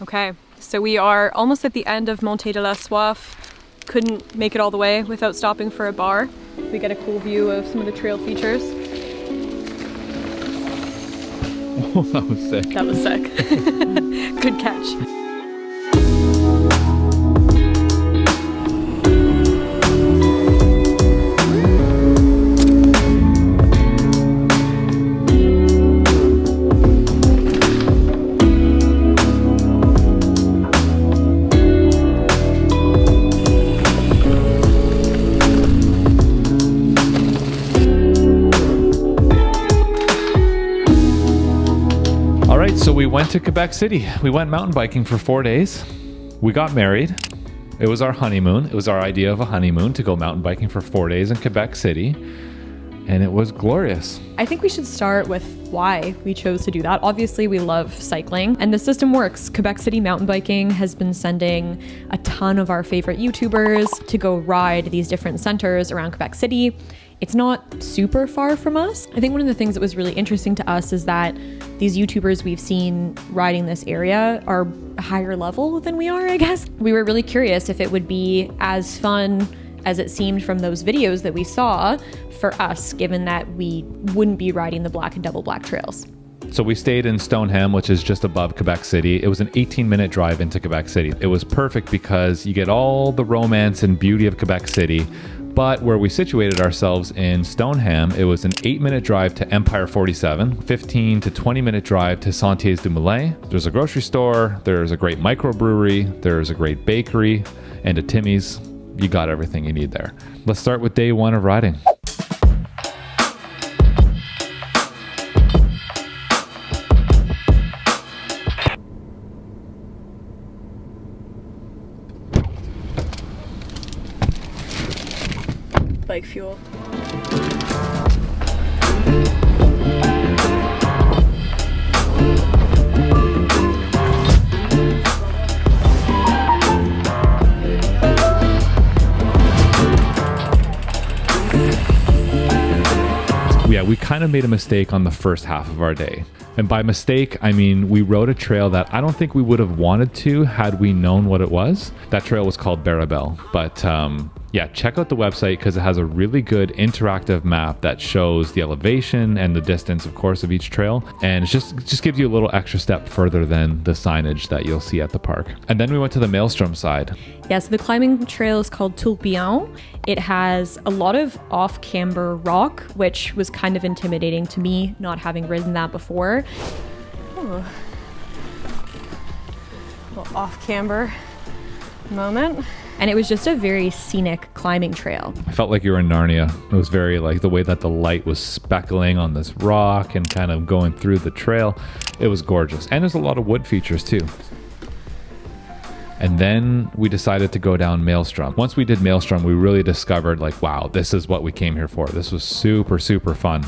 Okay, so we are almost at the end of Montée de la Soif. Couldn't make it all the way without stopping for a bar. We get a cool view of some of the trail features. Oh, that was sick. That was sick. Good catch. So we went to Quebec City. We went mountain biking for 4 days. We got married. It was our honeymoon. It was our idea of a honeymoon to go mountain biking for 4 days in Quebec City. And it was glorious. I think we should start with why we chose to do that. Obviously, we love cycling and the system works. Quebec City Mountain Biking has been sending a ton of our favorite YouTubers to go ride these different centers around Quebec City. It's not super far from us. I think one of the things that was really interesting to us is that these YouTubers we've seen riding this area are higher level than we are, I guess. We were really curious if it would be as fun as it seemed from those videos that we saw for us, given that we wouldn't be riding the black and double black trails. So we stayed in Stoneham, which is just above Quebec City. It was an 18-minute drive into Quebec City. It was perfect because you get all the romance and beauty of Quebec City. But where we situated ourselves in Stoneham, it was an 8-minute drive to Empire 47, 15 to 20-minute drive to Sentiers Du Moulin. There's a grocery store, there's a great microbrewery, there's a great bakery, and a Timmy's. You got everything you need there. Let's start with day one of riding. Bike fuel. Yeah, we kind of made a mistake on the first half of our day. And by mistake, I mean, we rode a trail that I don't think we would have wanted to had we known what it was. That trail was called Barabel. But yeah, check out the website because it has a really good interactive map that shows the elevation and the distance, of course, of each trail. And it just gives you a little extra step further than the signage that you'll see at the park. And then we went to the Maelstrom side. Yeah, so the climbing trail is called Tourbillon. It has a lot of off-camber rock, which was kind of intimidating to me, not having ridden that before. Oh. A little off-camber moment. And it was just a very scenic climbing trail. I felt like you were in Narnia. It was very like the way that the light was speckling on this rock and kind of going through the trail. It was gorgeous. And there's a lot of wood features too. And then we decided to go down Maelstrom. Once we did Maelstrom, we really discovered like, wow, this is what we came here for. This was super, super fun.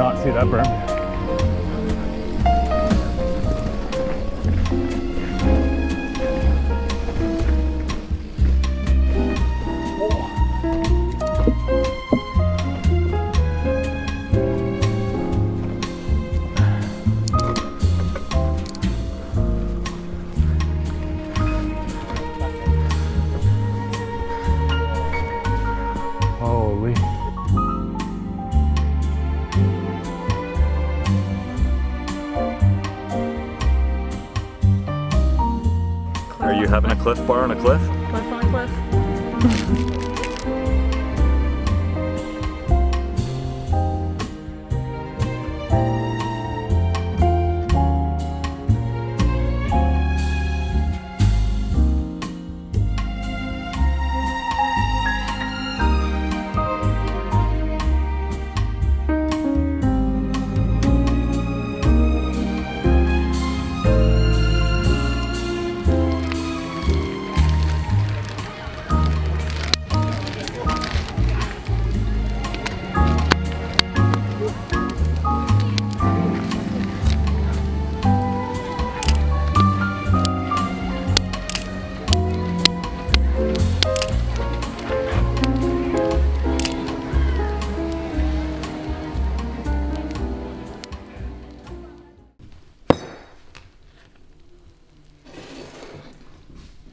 not see that berm. Holy. Are you having a Cliff Bar on a cliff? Cliff on a cliff.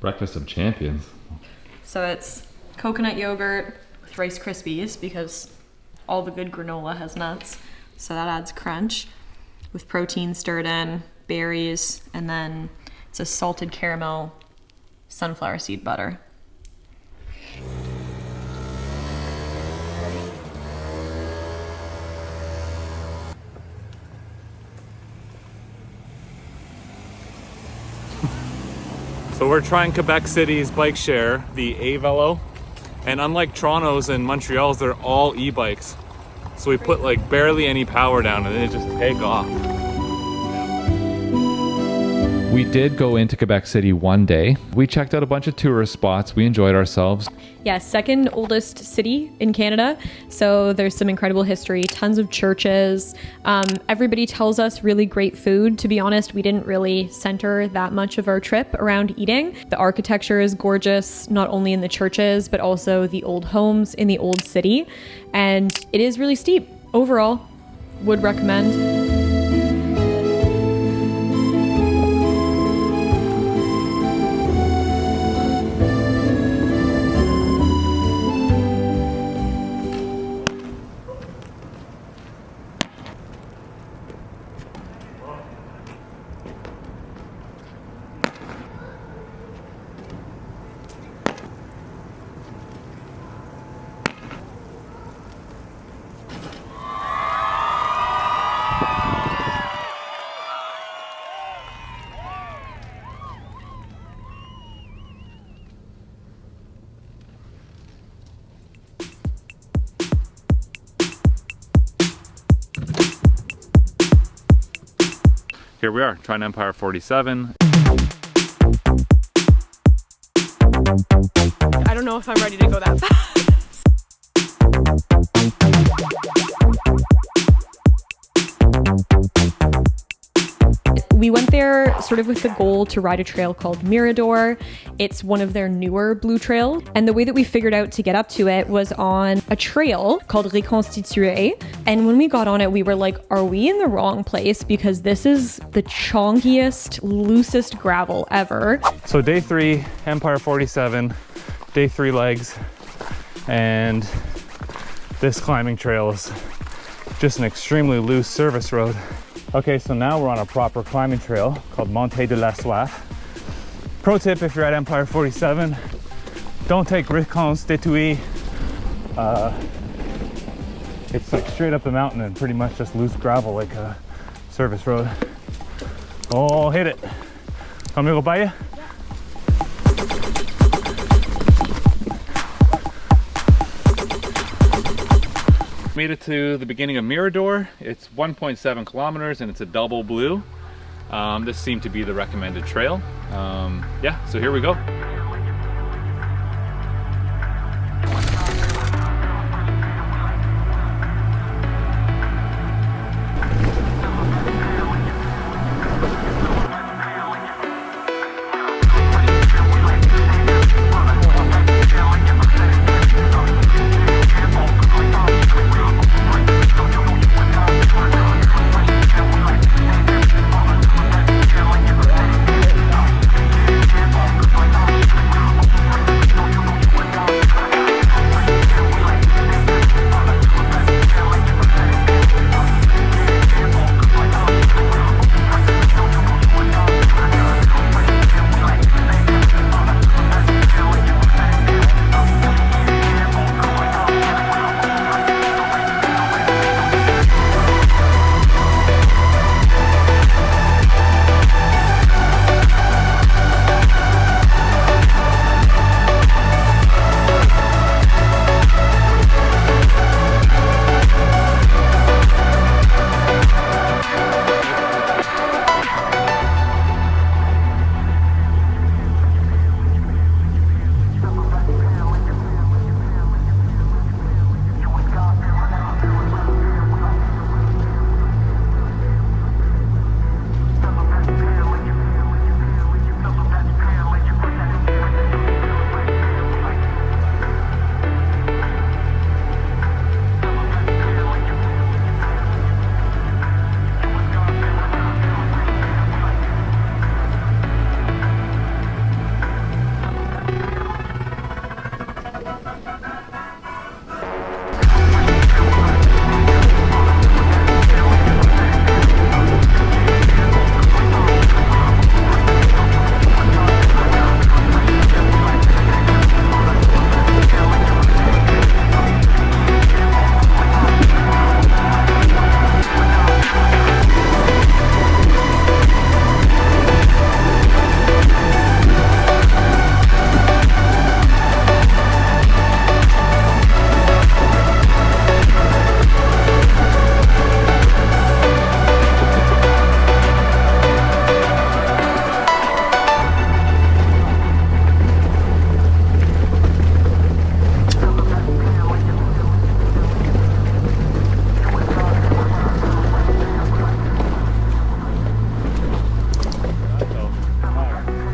Breakfast of champions. So it's coconut yogurt with Rice Krispies because all the good granola has nuts. So that adds crunch with protein stirred in, berries, and then it's a salted caramel sunflower seed butter. So we're trying Quebec City's bike share, the A-Velo, and unlike Toronto's and Montreal's, they're all e-bikes. So we put like barely any power down and then it just take off. We did go into Quebec City one day. We checked out a bunch of tourist spots. We enjoyed ourselves. Yeah, second oldest city in Canada. So there's some incredible history, tons of churches. Everybody tells us really great food. To be honest, we didn't really center that much of our trip around eating. The architecture is gorgeous, not only in the churches, but also the old homes in the old city. And it is really steep. Overall, would recommend. Here we are, trying Empire 47. I don't know if I'm ready to go that fast. We went there sort of with the goal to ride a trail called Mirador. It's one of their newer blue trails. And the way that we figured out to get up to it was on a trail called Reconstitué. And when we got on it, we were like, are we in the wrong place? Because this is the chonkiest, loosest gravel ever. So day 3, Empire 47, day 3 legs, and this climbing trail is just an extremely loose service road. Okay, so now we're on a proper climbing trail called Montée de la Soif. Pro tip if you're at Empire 47, don't take Reconstitué. It's like straight up the mountain and pretty much just loose gravel like a service road. Oh, hit it. Want me to go by you? Made it to the beginning of Mirador. It's 1.7 kilometers and it's a double blue. This seemed to be the recommended trail. Yeah, so here we go.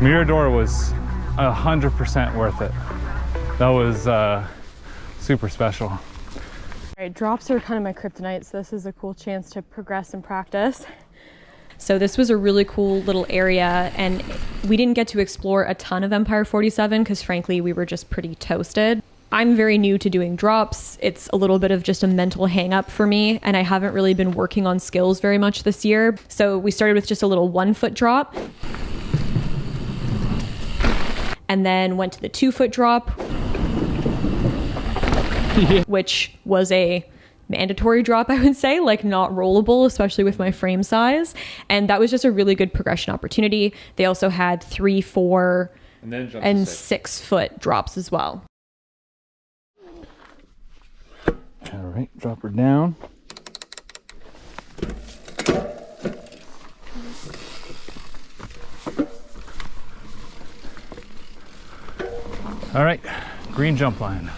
Mirador was 100% worth it. That was super special. All right, drops are kind of my kryptonite, so this is a cool chance to progress and practice. So this was a really cool little area, and we didn't get to explore a ton of Empire 47 because frankly we were just pretty toasted. I'm very new to doing drops. It's a little bit of just a mental hang up for me, and I haven't really been working on skills very much this year. So we started with just a little 1 foot drop and then went to the 2 foot drop, which was a mandatory drop, I would say, like not rollable, especially with my frame size. And that was just a really good progression opportunity. They also had 3, 4, and 6 foot drops as well. All right, drop her down. All right, green jump line.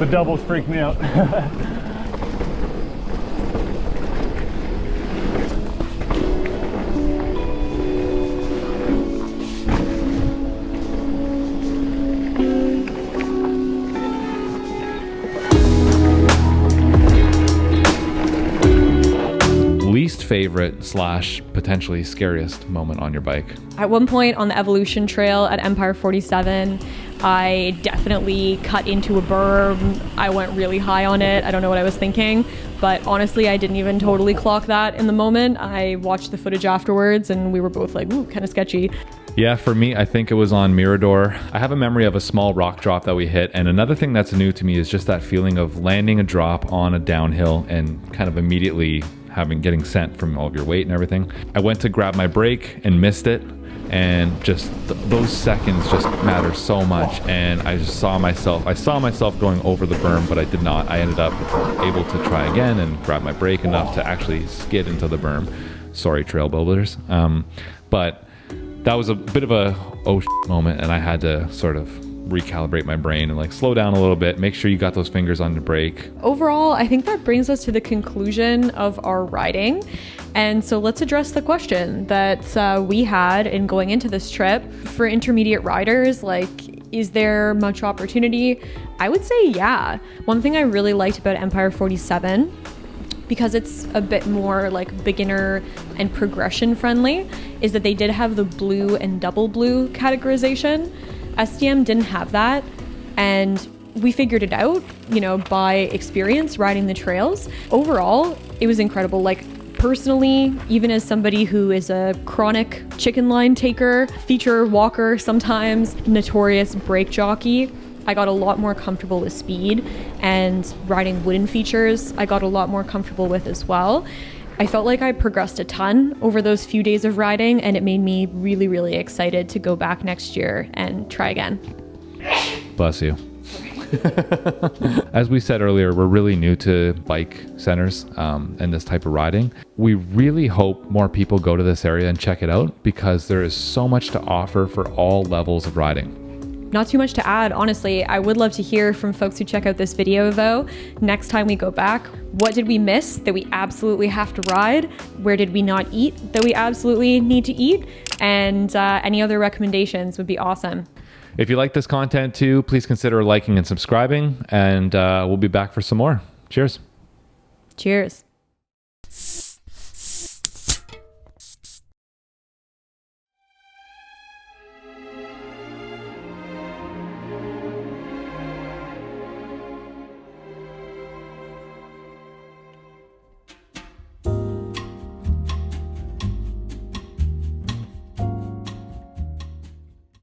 The doubles freak me out. Least favorite / potentially scariest moment on your bike? At one point on the Evolution Trail at Empire 47, I definitely cut into a berm. I went really high on it. I don't know what I was thinking, but honestly, I didn't even totally clock that in the moment. I watched the footage afterwards and we were both like, ooh, kind of sketchy. Yeah, for me, I think it was on Mirador. I have a memory of a small rock drop that we hit, and another thing that's new to me is just that feeling of landing a drop on a downhill and kind of immediately getting sent from all of your weight and everything. I went to grab my brake and missed it, and just those seconds just matter so much. And I saw myself going over the berm, but I did not. I ended up able to try again and grab my brake enough to actually skid into the berm. Sorry, trail builders. But that was a bit of a oh shit moment, and I had to sort of recalibrate my brain and like slow down a little bit, make sure you got those fingers on the brake. Overall, I think that brings us to the conclusion of our riding. And so let's address the question that we had in going into this trip. For intermediate riders, like, is there much opportunity? I would say yeah. One thing I really liked about Empire 47, because it's a bit more like beginner and progression friendly, is that they did have the blue and double blue categorization. SDM didn't have that, and we figured it out, you know, by experience riding the trails. Overall, it was incredible. Like, personally, even as somebody who is a chronic chicken line taker, feature walker sometimes, notorious brake jockey, I got a lot more comfortable with speed, and riding wooden features I got a lot more comfortable with as well. I felt like I progressed a ton over those few days of riding, and it made me really, really excited to go back next year and try again. Bless you. As we said earlier, we're really new to bike centers and this type of riding. We really hope more people go to this area and check it out, because there is so much to offer for all levels of riding. Not too much to add, honestly. I would love to hear from folks who check out this video though. Next time we go back, what did we miss that we absolutely have to ride? Where did we not eat that we absolutely need to eat? And any other recommendations would be awesome. If you like this content too, please consider liking and subscribing, and we'll be back for some more. Cheers. Cheers.